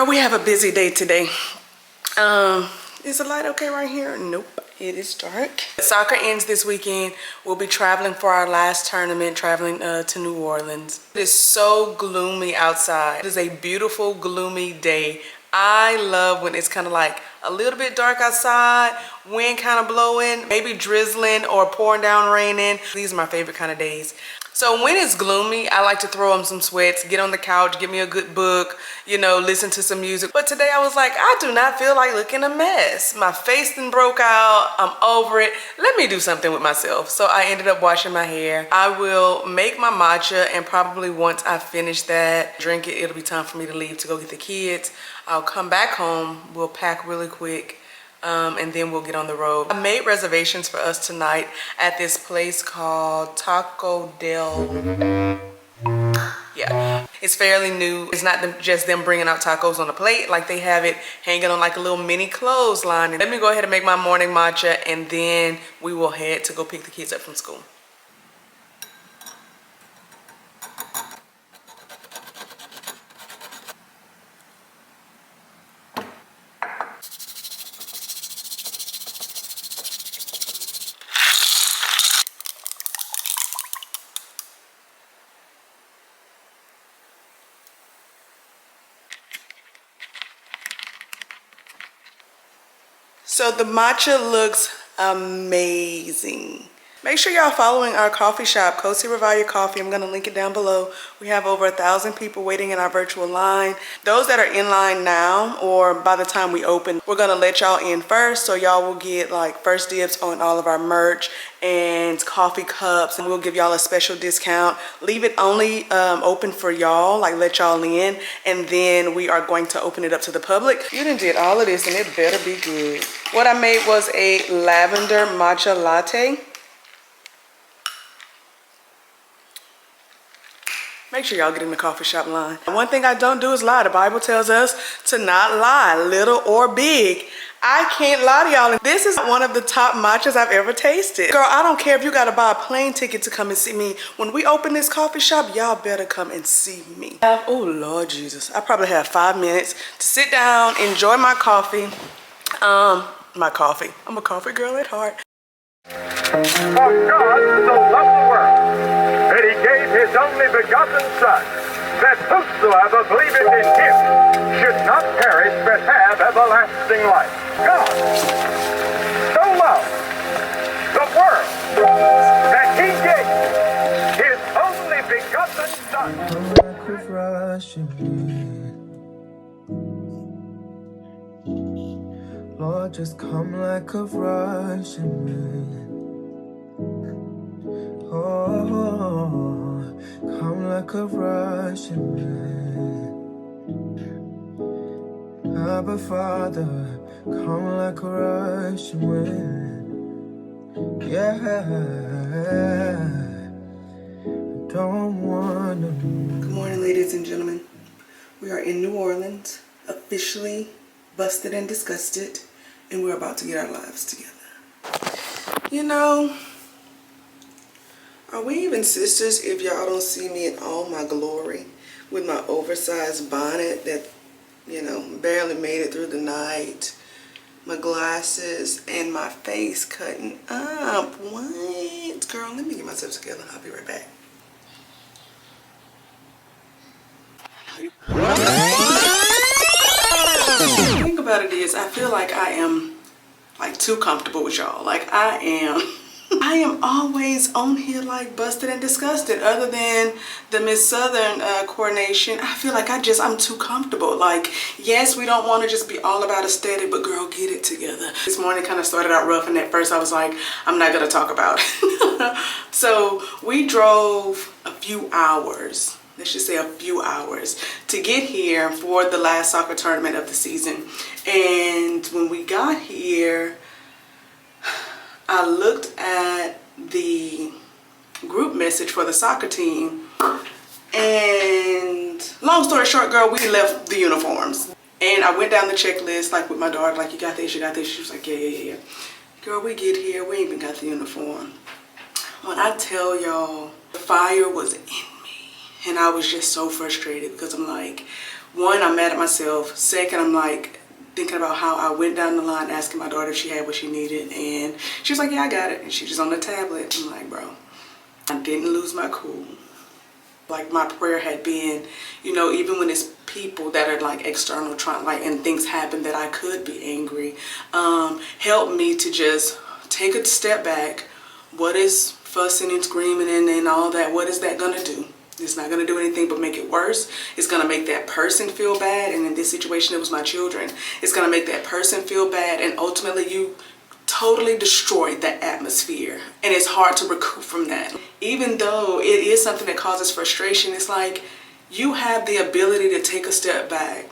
Girl, we have a busy day today. Is the light okay right here? Nope, it is dark. Soccer ends this weekend. We'll be traveling for our last tournament, traveling to New Orleans. It is so gloomy outside. It is a beautiful, gloomy day. I love when it's kind of like a little bit dark outside, wind kind of blowing, maybe drizzling or pouring down raining. These are my favorite kind of days. So when it's gloomy, I like to throw on some sweats, get on the couch, get me a good book, you know, listen to some music. But today I was like, I do not feel like looking a mess. My face done broke out. I'm over it. Let me do something with myself. So I ended up washing my hair. I will make my matcha, and probably once I finish that, drink it, it'll be time for me to leave to go get the kids. I'll come back home. We'll pack really quick. And then we'll get on the road. I made reservations for us tonight at this place called Taco Del. Yeah, it's fairly new. It's not just them bringing out tacos on a plate. Like, they have it hanging on like a little mini clothesline. Let me go ahead and make my morning matcha, and then we will head to go pick the kids up from school. So the matcha looks amazing. Make sure y'all following our coffee shop, Cozy Revalia Coffee. I'm gonna link it down below. We have over 1,000 people waiting in our virtual line. Those that are in line now, or by the time we open, we're gonna let y'all in first, so y'all will get like first dibs on all of our merch and coffee cups, and we'll give y'all a special discount. Leave it only open for y'all, like let y'all in, and then we are going to open it up to the public. You done did all of this, and it better be good. What I made was a lavender matcha latte. Make sure y'all get in the coffee shop line. One thing I don't do is lie. The Bible tells us to not lie, little or big. I can't lie to y'all. This is one of the top matchas I've ever tasted. Girl, I don't care if you gotta buy a plane ticket to come and see me. When we open this coffee shop, y'all better come and see me. Oh, Lord Jesus. I probably have 5 minutes to sit down, enjoy my coffee. I'm a coffee girl at heart. For God so loved the world that he gave his only begotten Son, that whosoever believeth in him should not perish but have everlasting life. God so loved the world that he gave his only begotten Son. Lord, just come like a rushing wind. Oh, come like a rushing wind. Abba, Father, come like a rushing wind. Yeah, I don't wanna. Good morning, ladies and gentlemen. We are in New Orleans, officially busted and disgusted, and we're about to get our lives together. You know, are we even sisters if y'all don't see me in all my glory with my oversized bonnet that, you know, barely made it through the night, my glasses, and my face cutting up? What? Girl, let me get myself together. I'll be right back. The thing about it is, I feel like I am like too comfortable with y'all. Like I am always on here like busted and disgusted. Other than the Miss Southern coordination, I feel like I'm too comfortable. Like, yes, we don't want to just be all about aesthetic, but girl, get it together. This morning kind of started out rough, and at first I was like, I'm not gonna talk about it. So we drove a few hours. Let's just say a few hours to get here for the last soccer tournament of the season. And when we got here, I looked at the group message for the soccer team, and long story short, girl, we left the uniforms. And I went down the checklist like with my daughter, like, you got this, you got this. She was like, yeah. Girl, we get here, we ain't even got the uniform. When I tell y'all, the fire was in me. And I was just so frustrated because I'm like, one, I'm mad at myself. Second, I'm like thinking about how I went down the line asking my daughter if she had what she needed, and she was like, yeah, I got it. And she just on the tablet. I'm like, bro, I didn't lose my cool. Like, my prayer had been, you know, even when it's people that are like external, trying, like, and things happen that I could be angry, help me to just take a step back. What is fussing and screaming and all that, what is that gonna do? It's not gonna do anything but make it worse. It's gonna make that person feel bad, and in this situation it was my children. It's gonna make that person feel bad, and ultimately you totally destroyed that atmosphere, and it's hard to recoup from that. Even though it is something that causes frustration, it's like you have the ability to take a step back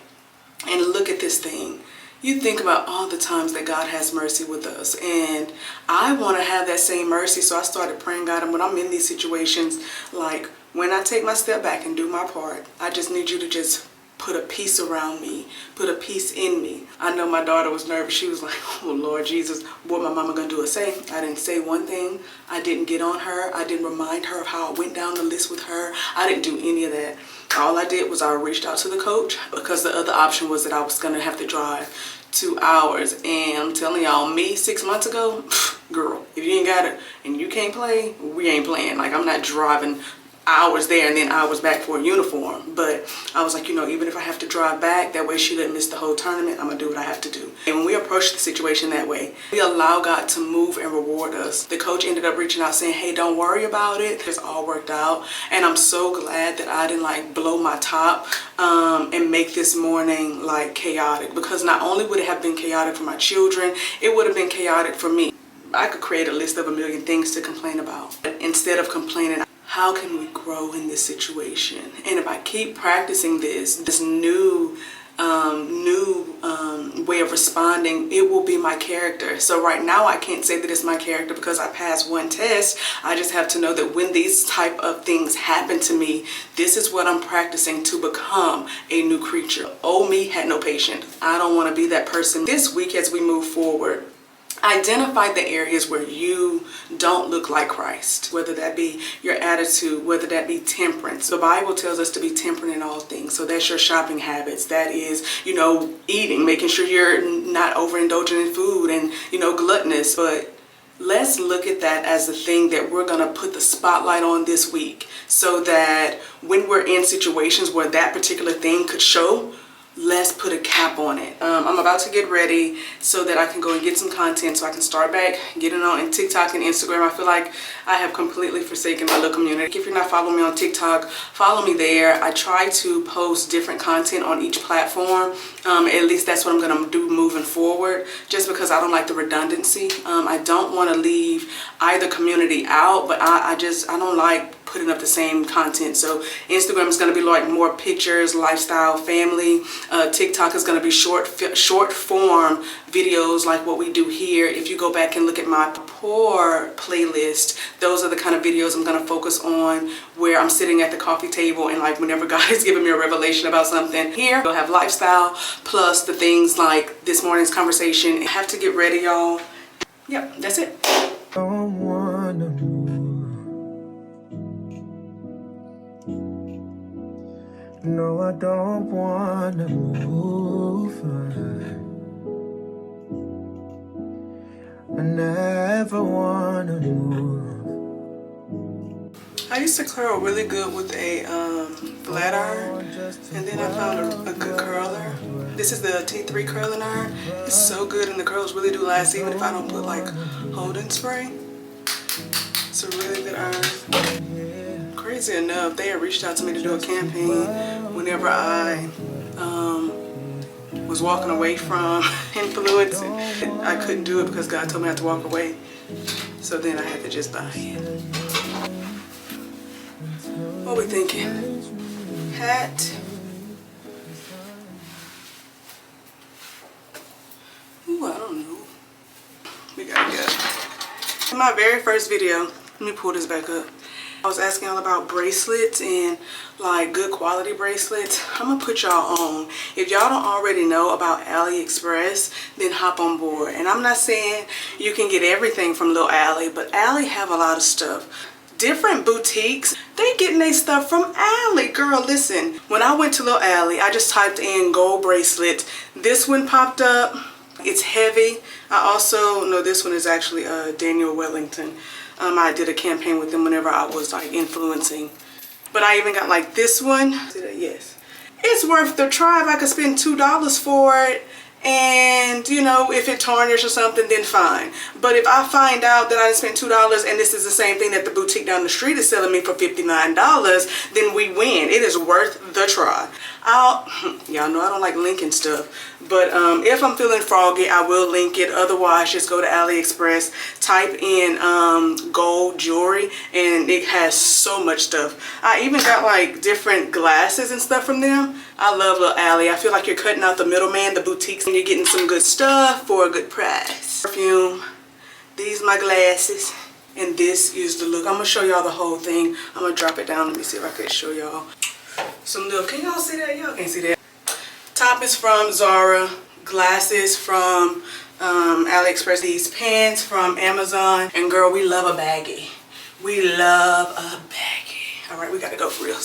and look at this thing. You think about all the times that God has mercy with us, and I want to have that same mercy. So I started praying, God, and when I'm in these situations, like when I take my step back and do my part, I just need you to just put a peace around me, put a peace in me. I know my daughter was nervous. She was like, oh Lord Jesus, what my mama gonna do or say? I didn't say one thing. I didn't get on her. I didn't remind her of how I went down the list with her. I didn't do any of that. All I did was I reached out to the coach, because the other option was that I was gonna have to drive 2 hours. And I'm telling y'all, me 6 months ago, girl, if you ain't got it and you can't play, we ain't playing. Like, I'm not driving hours there and then hours back for a uniform. But I was like, you know, even if I have to drive back, that way she didn't miss the whole tournament, I'm gonna do what I have to do. And when we approach the situation that way, we allow God to move and reward us. The coach ended up reaching out saying, hey, don't worry about it, it's all worked out. And I'm so glad that I didn't like blow my top and make this morning like chaotic, because not only would it have been chaotic for my children, it would have been chaotic for me. I could create a list of a million things to complain about. But instead of complaining, how can we grow in this situation? And if I keep practicing this new way of responding, it will be my character. So right now I can't say that it's my character because I passed one test. I just have to know that when these type of things happen to me, this is what I'm practicing to become a new creature. Old me had no patience. I don't want to be that person. This week as we move forward, identify the areas where you don't look like Christ, whether that be your attitude, whether that be temperance. The Bible tells us to be temperate in all things. So that's your shopping habits. That is, you know, eating, making sure you're not overindulging in food and, you know, gluttonous. But let's look at that as the thing that we're going to put the spotlight on this week, so that when we're in situations where that particular thing could show, let's put a cap on it. I'm about to get ready so that I can go and get some content, so I can start back getting on TikTok and Instagram. I feel like I have completely forsaken my little community. If you're not following me on TikTok, follow me there. I try to post different content on each platform. At least that's what I'm going to do moving forward, just because I don't like the redundancy. I don't want to leave either community out, but I don't like putting up the same content. So Instagram is going to be like more pictures, lifestyle, family. TikTok is going to be short form videos like what we do here. If you go back and look at my pour playlist, those are the kind of videos I'm going to focus on, where I'm sitting at the coffee table and like whenever God is giving me a revelation about something. Here we'll have lifestyle plus the things like this morning's conversation. I have to get ready, y'all. Yep, that's it. Don't wanna move. No, I don't wanna move. I never wanna move. I used to curl really good with a flat iron, and then I found a good curler. This is the T3 curling iron. It's so good, and the curls really do last even if I don't put like holding spray. It's a really good iron. Crazy enough, they had reached out to me to do a campaign whenever I was walking away from influence, and I couldn't do it because God told me I had to walk away. So then I had to just buy it. What we thinking? Hat. Ooh, I don't know. We gotta go. In my very first video, let me pull this back up. I was asking all about bracelets and like good quality bracelets. I'm gonna put y'all on. If y'all don't already know about AliExpress, then hop on board. And I'm not saying you can get everything from Lil Ali, but Ali have a lot of stuff. different boutiques. They getting their stuff from Alley. Girl, listen, when I went to Little Alley, I just typed in gold bracelet. This one popped up. It's heavy. I also know this one is actually Daniel Wellington. I did a campaign with them whenever I was like influencing. But I even got like this one. Yes. It's worth the try if I could spend $2 for it. And you know, if it tarnished or something, then fine. But if I find out that I spent $2 and this is the same thing that the boutique down the street is selling me for $59, then we win. It is worth the try. Y'all know I don't like linking stuff, but if I'm feeling froggy, I will link it. Otherwise, just go to AliExpress, type in gold jewelry, and it has so much stuff. I even got like different glasses and stuff from them. I love Little Alley. I feel like you're cutting out the middleman, the boutiques, and you're getting some good stuff for a good price. Perfume. These my glasses. And this is the look. I'm going to show y'all the whole thing. I'm going to drop it down. Let me see if I can show y'all. Some little, can y'all see that? Y'all can't see that. Top is from Zara. Glasses from AliExpress. These pants from Amazon. And girl, we love a baggie. We love a baggie. All right, we got to go for real.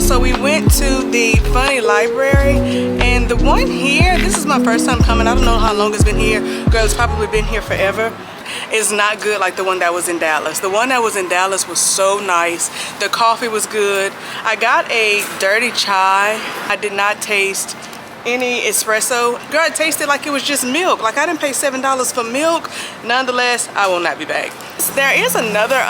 So we went to the Funny Library, and the one here, this is my first time coming. I don't know how long it's been here. Girl, it's probably been here forever. It's not good like the one that was in Dallas. The one that was in Dallas was so nice. The coffee was good. I got a dirty chai. I did not taste any espresso. Girl, it tasted like it was just milk. Like I didn't pay $7 for milk. Nonetheless, I will not be back. There is another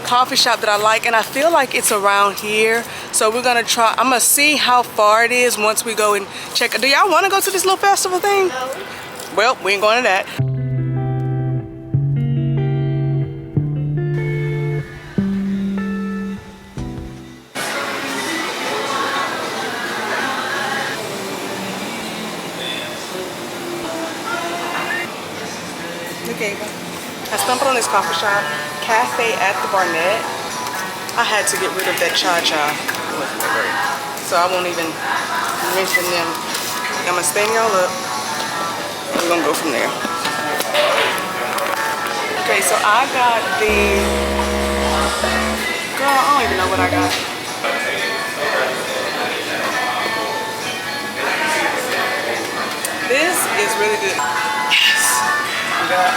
coffee shop that I like, and I feel like it's around here, so we're gonna try. I'm gonna see how far it is once we go and check. Do y'all want to go to this little festival thing? No. Well, we ain't going to that. Okay, I stumbled on this coffee shop, Cafe at the Barnett. I had to get rid of that chai. It wasn't that great. So I won't even mention them. I'm gonna stand y'all up. We're gonna go from there. Okay, so I got the, girl, I don't even know what I got. This is really good. Yes. God.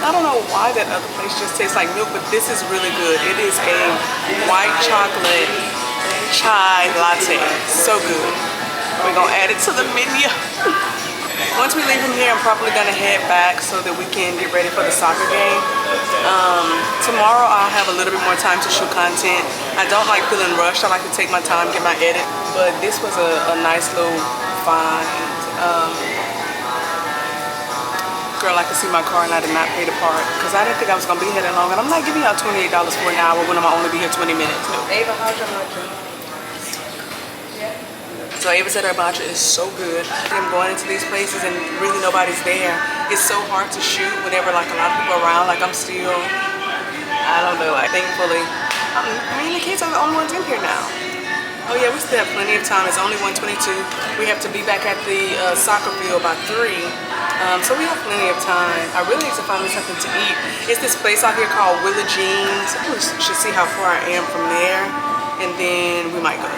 I don't know why that other place just tastes like milk, but this is really good. It is a white chocolate chai latte. So good. We're gonna add it to the menu. Once we leave from here, I'm probably gonna head back so that we can get ready for the soccer game. Tomorrow I'll have a little bit more time to shoot content. I don't like feeling rushed. I like to take my time, get my edit. But this was a nice little find. Girl, I could see my car and I did not pay to park because I didn't think I was gonna be here that long. And I'm not giving y'all $28 for an hour when I'm gonna only be here 20 minutes. No. Ava, how's your matcha? Yeah. So Ava said her matcha is so good. I'm going into these places and really nobody's there. It's so hard to shoot whenever like a lot of people are around. Like I'm still, I don't know, like thankfully. I mean, the kids are the only ones in here now. Oh yeah, we still have plenty of time. It's only 1:22. We have to be back at the soccer field by 3. So we have plenty of time. I really need to find me something to eat. It's this place out here called Willie Jean's. We should see how far I am from there, and then we might go.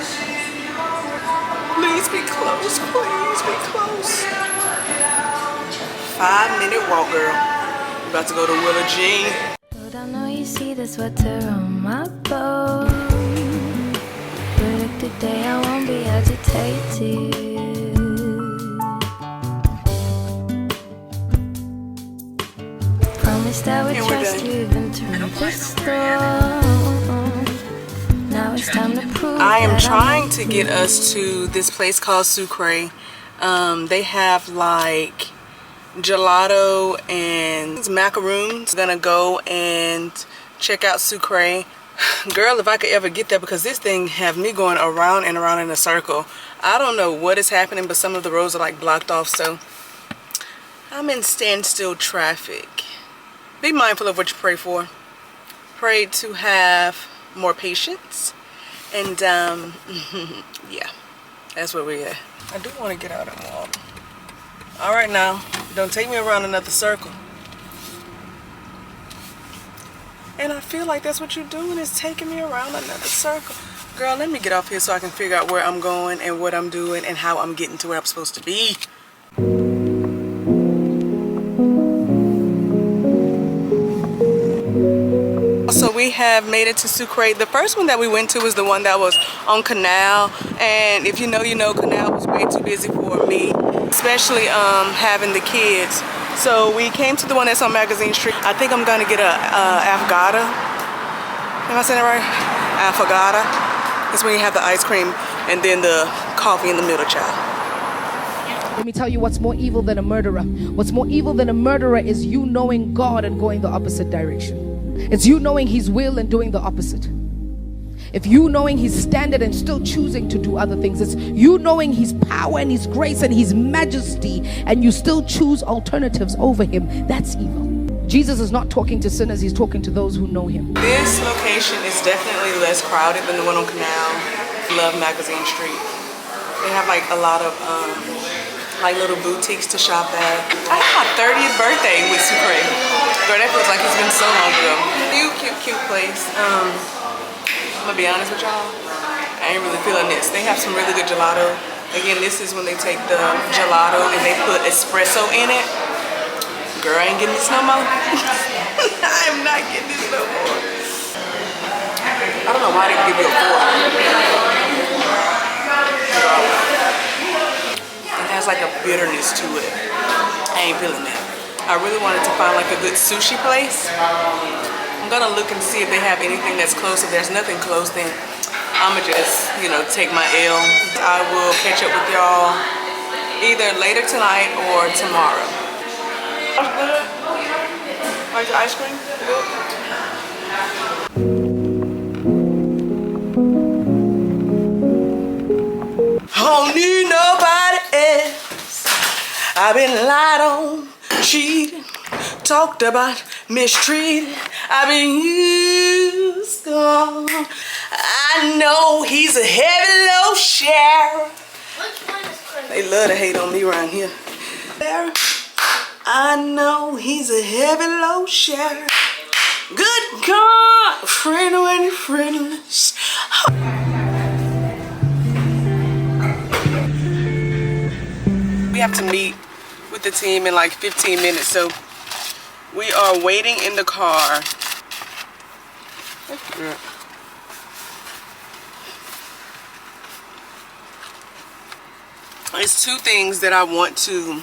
Please be close, please be close. 5-minute walk, girl. We're about to go to Willie Jean. I know you see the sweater on my boat. But today I won't be agitated. That we trust you even through the storm. Now it's time to prove. I am trying to get us to this place called Sucre. They have like gelato and macaroons. Gonna go and check out Sucre. Girl, if I could ever get there, because this thing have me going around and around in a circle. I don't know what is happening, but some of the roads are like blocked off, so I'm in standstill traffic. Be mindful of what you pray for. Pray to have more patience, and yeah, that's where we're at. I do want to get out and walk. All right, now, don't take me around another circle. And I feel like that's what you're doing, is taking me around another circle. Girl, let me get off here so I can figure out where I'm going and what I'm doing and how I'm getting to where I'm supposed to be. So we have made it to Sucre. The first one that we went to was the one that was on Canal. And if you know, Canal was way too busy for me, especially having the kids. So we came to the one that's on Magazine Street. I think I'm gonna get a afghada. Am I saying it right? Afghada. It's when you have the ice cream and then the coffee in the middle, child. Let me tell you what's more evil than a murderer. What's more evil than a murderer is you knowing God and going the opposite direction. It's you knowing His will and doing the opposite. If you knowing His standard and still choosing to do other things. It's you knowing His power and His grace and His majesty and you still choose alternatives over Him. That's evil. Jesus is not talking to sinners, He's talking to those who know Him. This location is definitely less crowded than the one on Canal. Love Magazine Street. They have like a lot of like little boutiques to shop at. I had my 30th birthday with Sucre. Girl, that feels like it's been so long ago. Cute place. I'm gonna be honest with y'all, I ain't really feeling this. They have some really good gelato. Again, this is when they take the gelato and they put espresso in it. Girl, I ain't getting this no more. I am not getting this no more. I don't know why they give you a 4. It has like a bitterness to it. I ain't feeling that. I really wanted to find like a good sushi place. I'm gonna look and see if they have anything that's close. If there's nothing close, then I'ma just, take my L. I will catch up with y'all either later tonight or tomorrow. That's good. Like the ice cream? Good. I don't need nobody else. I've been lied on, cheated, talked about, mistreated. I've been used, gone. I know he's a heavy low share. They love to hate on me around here. I know he's a heavy low share. Good God, friend when you're friendless. We have to meet with the team in like 15 minutes, so we are waiting in the car. It's two things that I want to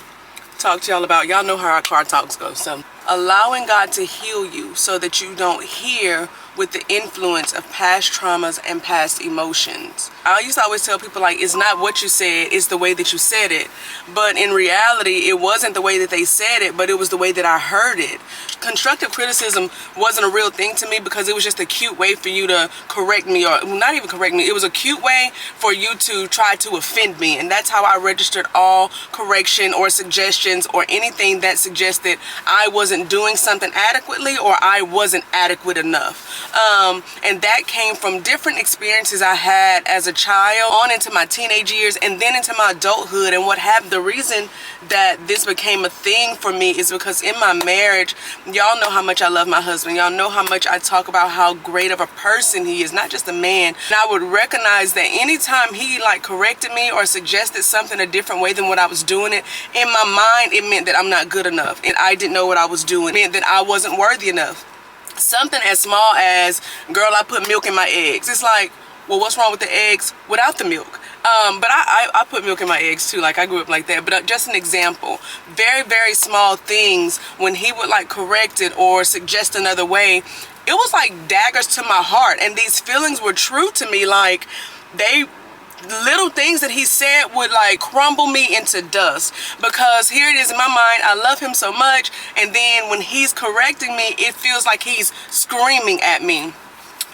talk to y'all about. Y'all know how our car talks go. So allowing God to heal you so that you don't hear with the influence of past traumas and past emotions. I used to always tell people, like, it's not what you said, it's the way that you said it. But in reality, it wasn't the way that they said it, but it was the way that I heard it. Constructive criticism wasn't a real thing to me because it was just a cute way for you to correct me, or not even correct me. It was a cute way for you to try to offend me. And that's how I registered all correction or suggestions or anything that suggested I wasn't doing something adequately or I wasn't adequate enough. And that came from different experiences I had as a child on into my teenage years and then into my adulthood. And what happened, the reason that this became a thing for me is because in my marriage, y'all know how much I love my husband. Y'all know how much I talk about how great of a person he is, not just a man. And I would recognize that anytime he like corrected me or suggested something a different way than what I was doing it, in my mind, it meant that I'm not good enough and I didn't know what I was doing. It meant that I wasn't worthy enough. Something as small as, girl, I put milk in my eggs. It's like, well, what's wrong with the eggs without the milk? But I put milk in my eggs too, like I grew up like that. But just an example, very, very small things, when he would like correct it or suggest another way, it was like daggers to my heart. And these feelings were true to me, like they little things that he said would like crumble me into dust, because here it is in my mind, I love him so much, and then when he's correcting me, it feels like he's screaming at me.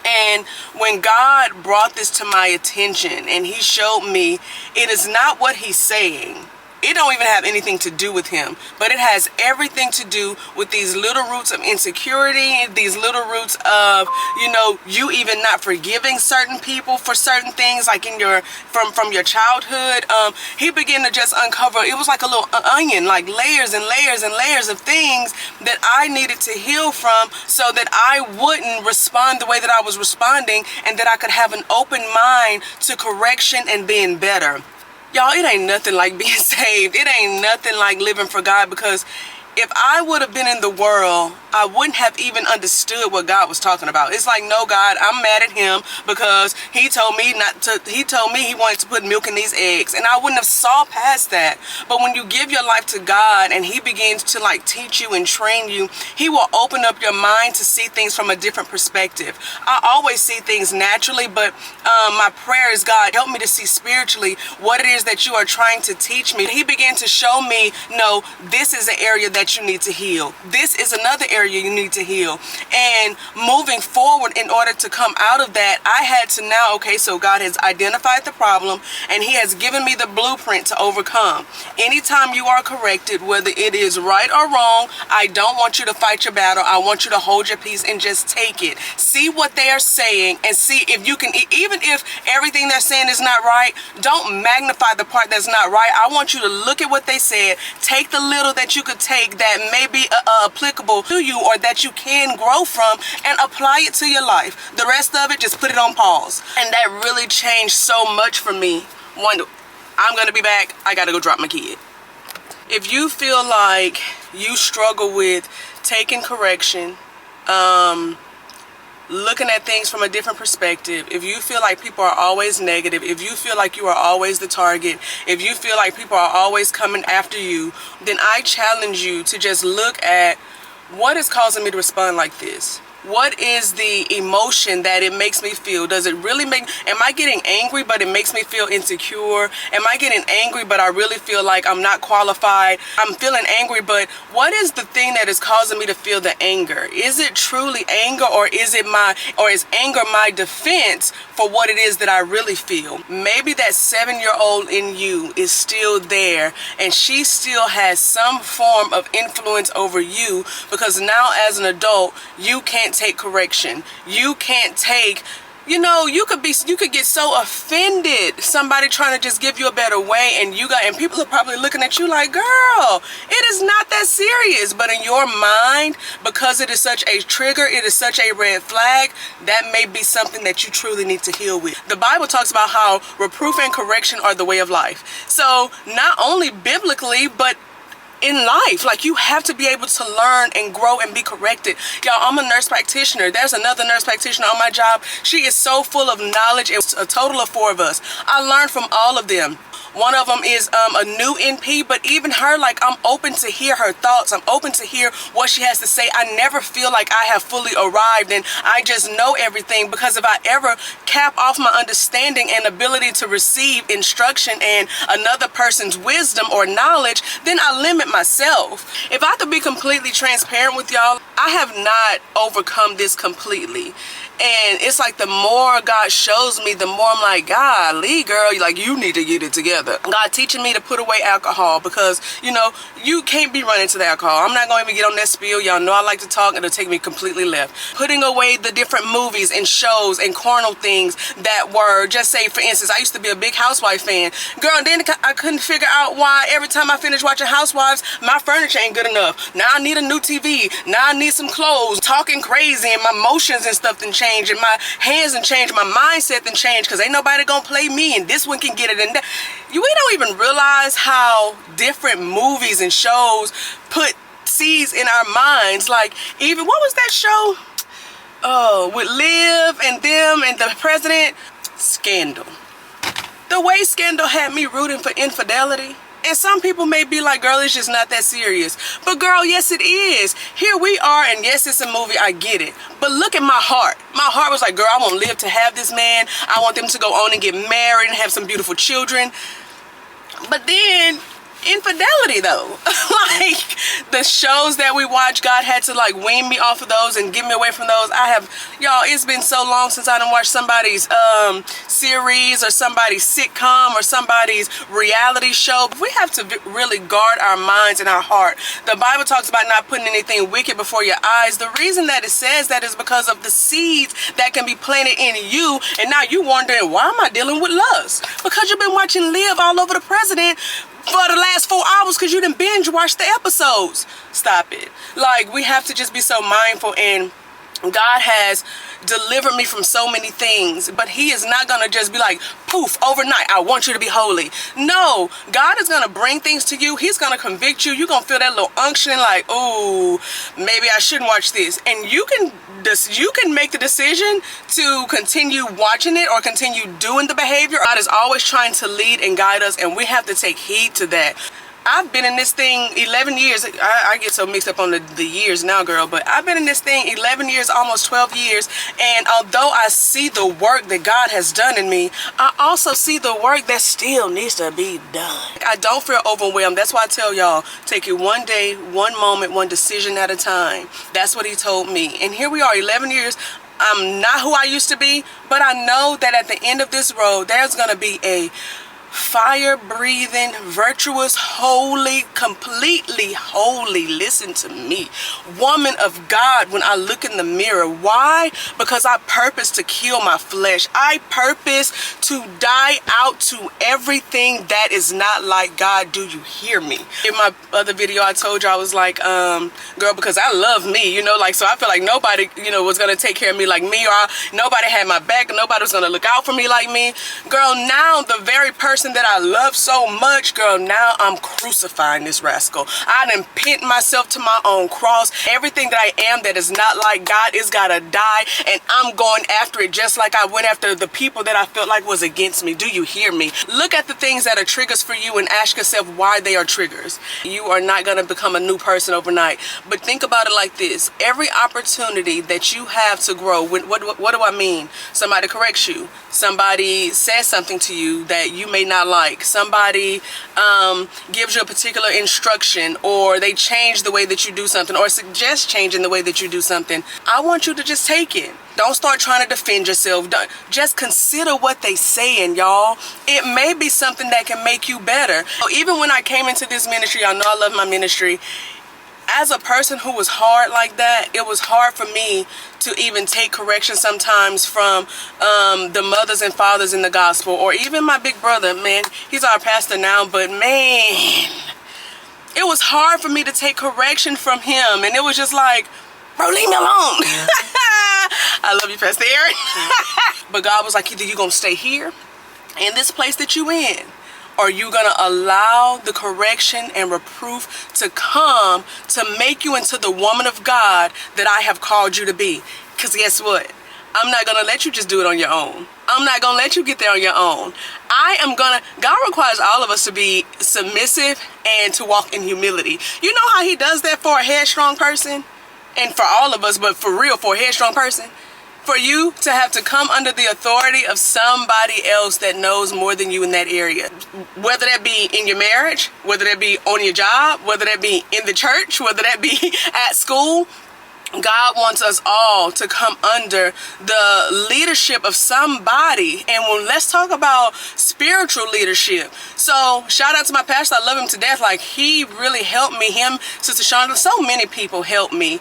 And when God brought this to my attention and he showed me it is not what he's saying, it don't even have anything to do with him, but it has everything to do with these little roots of insecurity, these little roots of, you know, you even not forgiving certain people for certain things, like in your from your childhood. He began to just uncover, it was like a little onion, like layers and layers and layers of things that I needed to heal from, so that I wouldn't respond the way that I was responding, and that I could have an open mind to correction and being better. Y'all, it ain't nothing like being saved. It ain't nothing like living for God, because if I would have been in the world, I wouldn't have even understood what God was talking about. It's like, no, God, I'm mad at him because he told me he wanted to put milk in these eggs, and I wouldn't have saw past that. But when you give your life to God and he begins to like teach you and train you, he will open up your mind to see things from a different perspective. I always see things naturally, but my prayer is, God, help me to see spiritually what it is that you are trying to teach me. He began to show me, no, this is an area that you need to heal. This is another area you need to heal. And moving forward, in order to come out of that, I had to now, okay, so God has identified the problem and he has given me the blueprint to overcome. Anytime you are corrected, whether it is right or wrong, I don't want you to fight your battle. I want you to hold your peace and just take it. See what they are saying and see if you can, even if everything they're saying is not right, don't magnify the part that's not right. I want you to look at what they said, take the little that you could take that may be applicable to you, or that you can grow from, and apply it to your life. The rest of it, just put it on pause. And that really changed so much for me. One, I'm gonna be back, I gotta go drop my kid. If you feel like you struggle with taking correction, looking at things from a different perspective, if you feel like people are always negative, if you feel like you are always the target, if you feel like people are always coming after you, then I challenge you to just look at what is causing me to respond like this. What is the emotion that it makes me feel? Does it really make, am I getting angry but it makes me feel insecure? Am I getting angry but I really feel like I'm not qualified? I'm feeling angry, but what is the thing that is causing me to feel the anger? Is it truly anger, or is anger my defense for what it is that I really feel? Maybe that 7-year-old in you is still there, and she still has some form of influence over you, because now as an adult, you can't take correction. You can't take, you know, you could get so offended, somebody trying to just give you a better way, and people are probably looking at you like, girl, it is not that serious. But in your mind, because it is such a trigger, it is such a red flag, that may be something that you truly need to heal with. The Bible talks about how reproof and correction are the way of life. So not only biblically, but in life, like, you have to be able to learn and grow and be corrected. Y'all, I'm a nurse practitioner. There's another nurse practitioner on my job. She is so full of knowledge. It's a total of 4 of us. I learned from all of them. One of them is a new NP, but even her, like, I'm open to hear her thoughts. I'm open to hear what she has to say. I never feel like I have fully arrived and I just know everything, because if I ever cap off my understanding and ability to receive instruction and another person's wisdom or knowledge, then I limit myself. If I could be completely transparent with y'all, I have not overcome this completely. And it's like the more God shows me, the more I'm like, golly, girl, like, you need to get it together. God teaching me to put away alcohol, because, you know, you can't be running to the alcohol. I'm not going to even get on that spiel. Y'all know I like to talk, and it'll take me completely left. Putting away the different movies and shows and carnal things that were, just say, for instance, I used to be a big Housewife fan. Girl, then I couldn't figure out why every time I finish watching Housewives, my furniture ain't good enough. Now I need a new TV. Now I need some clothes. Talking crazy, and my emotions and stuff done changed, and my hands and change, my mindset and change, because ain't nobody gonna play me, and this one can get it, and that. We don't even realize how different movies and shows put seeds in our minds. Like, even, what was that show? Oh, with Liv and them and the president? Scandal. The way Scandal had me rooting for infidelity And some people may be like, girl, it's just not that serious. But girl, yes it is. Here we are, and yes, it's a movie, I get it. But look at my heart. My heart was like, girl, I want to live to have this man. I want them to go on and get married and have some beautiful children. But then, infidelity though. Like, the shows that we watch, God had to like wean me off of those and get me away from those. Y'all, it's been so long since I done watched somebody's series or somebody's sitcom or somebody's reality show. We have to really guard our minds and our heart. The Bible talks about not putting anything wicked before your eyes. The reason that it says that is because of the seeds that can be planted in you, and now you wondering, why am I dealing with lust? Because you've been watching Live all over the president for the last 4 hours because you didn't binge watch the episodes. Stop it. Like, we have to just be so mindful, and God has delivered me from so many things, but he is not gonna just be like, poof, overnight, I want you to be holy. No, God is gonna bring things to you. He's gonna convict you. You're gonna feel that little unction like, ooh, maybe I shouldn't watch this. And you can make the decision to continue watching it or continue doing the behavior. God is always trying to lead and guide us, and we have to take heed to that. I've been in this thing 11 years. I get so mixed up on the years now, girl, but I've been in this thing 11 years, almost 12 years. And although I see the work that God has done in me, I also see the work that still needs to be done. I don't feel overwhelmed. That's why I tell y'all, take it one day, one moment, one decision at a time. That's what he told me. And here we are, 11 years. I'm not who I used to be, but I know that at the end of this road, there's going to be a fire-breathing, virtuous, holy, completely holy, listen to me, woman of God when I look in the mirror. Why? Because I purpose to kill my flesh. I purpose to die out to everything that is not like God. Do you hear me? In my other video, I told you, I was like, girl, because I love me, you know, like, so I feel like nobody, you know, was going to take care of me like me, or nobody had my back, and nobody was going to look out for me like me. Girl, now the very person that I love so much, girl, now I'm crucifying this rascal. I done pinned myself to my own cross. Everything that I am that is not like God is gotta die, and I'm going after it just like I went after the people that I felt like was against me. Do you hear me? Look at the things that are triggers for you and ask yourself why they are triggers. You are not gonna become a new person overnight, but think about it like this. Every opportunity that you have to grow, what do I mean? Somebody corrects you. Somebody says something to you that you may not like. Somebody gives you a particular instruction, or they change the way that you do something, or suggest changing the way that you do something. I want you to just take it. Don't start trying to defend yourself. Just consider what they saying, y'all. It may be something that can make you better. Even when I came into this ministry, y'all know I love my ministry. As a person who was hard like that, it was hard for me to even take correction sometimes from the mothers and fathers in the gospel, or even my big brother, man. He's our pastor now, but man, it was hard for me to take correction from him. And it was just like, bro, leave me alone. I love you, Pastor Aaron. But God was like, either you're going to stay here in this place that you in, or you gonna allow the correction and reproof to come to make you into the woman of God that I have called you to be. Because guess what? I'm not gonna let you just do it on your own. I'm not gonna let you get there on your own. God requires all of us to be submissive and to walk in humility. You know how he does that for a headstrong person? And for all of us, but for real, for a headstrong person? For you to have to come under the authority of somebody else that knows more than you in that area. Whether that be in your marriage, whether that be on your job, whether that be in the church, whether that be at school. God wants us all to come under the leadership of somebody. And let's talk about spiritual leadership. So shout out to my pastor. I love him to death. Like, he really helped me. Him, Sister Shonda, so many people helped me.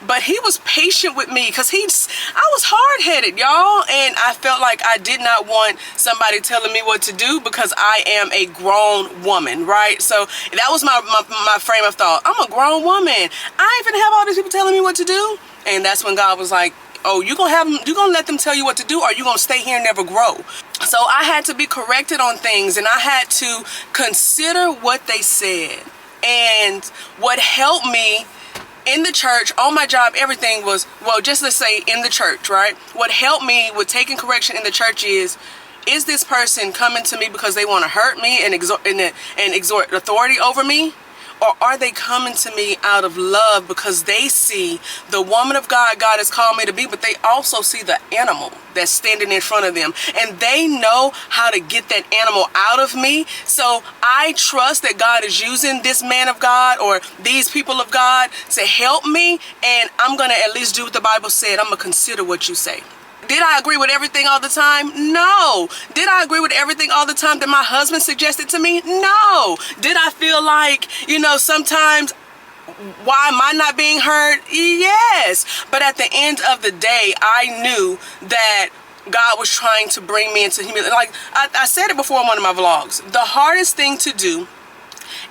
But he was patient with me because I was hard-headed, y'all. And I felt like I did not want somebody telling me what to do because I am a grown woman, right? So that was my frame of thought. I'm a grown woman. I ain't finna have all these people telling me what to do. And that's when God was like, oh, you gonna let them tell you what to do, or you gonna stay here and never grow? So I had to be corrected on things, and I had to consider what they said. And what helped me in the church, on my job, everything was, well, just let's say in the church, right? What helped me with taking correction in the church is is this person coming to me because they want to hurt me and exert authority over me? Or are they coming to me out of love because they see the woman of God God has called me to be, but they also see the animal that's standing in front of them, and they know how to get that animal out of me. So I trust that God is using this man of God or these people of God to help me, and I'm gonna at least do what the Bible said. I'm gonna consider what you say. Did I agree with everything all the time? No. Did I agree with everything all the time that my husband suggested to me? No. Did I feel like, you know, sometimes, why am I not being heard? Yes. But at the end of the day, I knew that God was trying to bring me into humility. Like I said it before in one of my vlogs. The hardest thing to do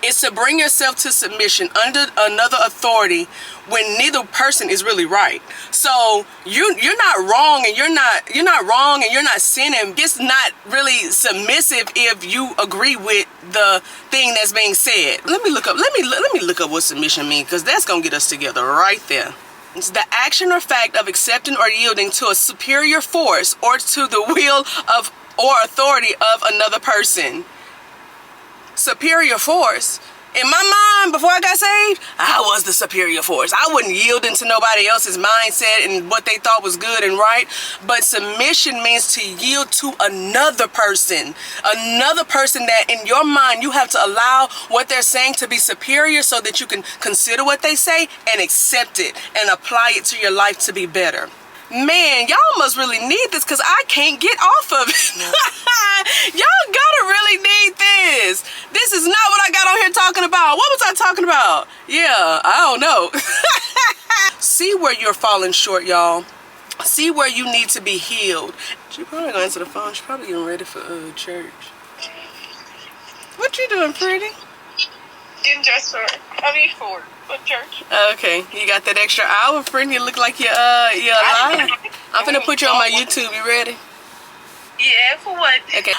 is to bring yourself to submission under another authority when neither person is really right. So you're not wrong, and you're not wrong, and you're not sinning. It's not really submissive if you agree with the thing that's being said. Let me look up what submission means, because that's gonna get us together right there. It's the action or fact of accepting or yielding to a superior force or to the will of or authority of another person. Superior force. In my mind, before I got saved, I was the superior force. I wouldn't yield into nobody else's mindset and what they thought was good and right. But submission means to yield to another person that in your mind you have to allow what they're saying to be superior so that you can consider what they say and accept it and apply it to your life to be better. Man, y'all must really need this, because I can't get off of it. Y'all gotta really need this. This is not what I got on here talking about. What was I talking about? Yeah, I don't know. See where you're falling short, y'all. See where you need to be healed. She probably gonna answer the phone. She's probably getting ready for church. What you doing, pretty? Getting dressed for church. Okay, you got that extra hour, friend. You look like you're alive. I'm finna put you on my YouTube. You ready? Yeah, for what? Okay.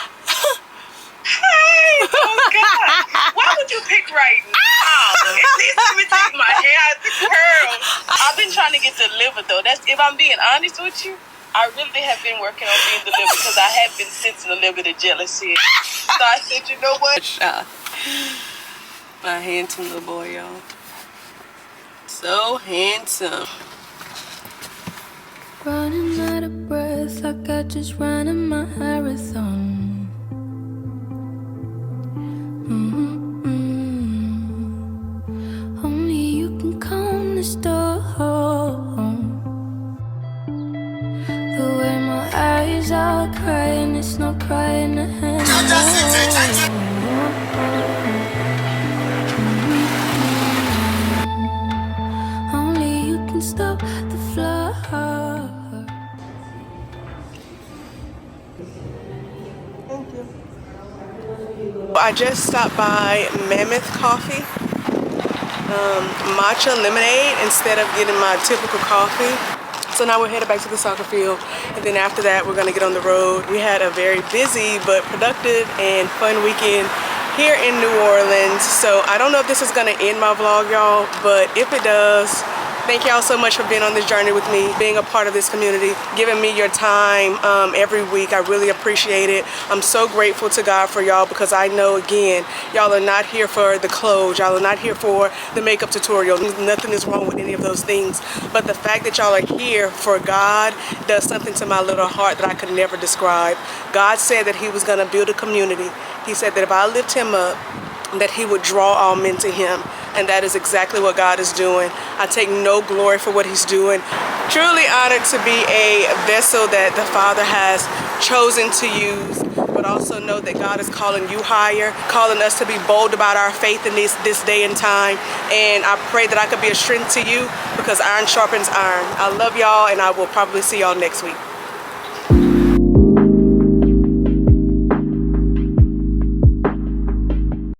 Hey, oh God. Why would you pick right now? At least let me take my hair out the curls. I've been trying to get delivered though. That's, if I'm being honest with you, I really have been working on being delivered because I have been sensing a little bit of jealousy. So I said, you know what? My handsome little boy, y'all. So handsome. Running out of breath like I just ran in my marathon. Only you can calm the storm. The way my eyes are crying, it's not crying anymore. Only you can stop the flow. I just stopped by Mammoth Coffee, matcha lemonade instead of getting my typical coffee. So now we're headed back to the soccer field, and then after that we're gonna get on the road. We had a very busy but productive and fun weekend here in New Orleans. So I don't know if this is gonna end my vlog, y'all, but if it does, thank y'all so much for being on this journey with me, being a part of this community, giving me your time every week. I really appreciate it. I'm so grateful to God for y'all, because I know, again, y'all are not here for the clothes. Y'all are not here for the makeup tutorial. Nothing is wrong with any of those things. But the fact that y'all are here for God does something to my little heart that I could never describe. God said that he was gonna build a community. He said that if I lift him up, that he would draw all men to him. And that is exactly what God is doing. I take no glory for what he's doing. Truly honored to be a vessel that the Father has chosen to use, but also know that God is calling you higher, calling us to be bold about our faith in this day and time. And I pray that I could be a strength to you, because iron sharpens iron. I love y'all, and I will probably see y'all next week.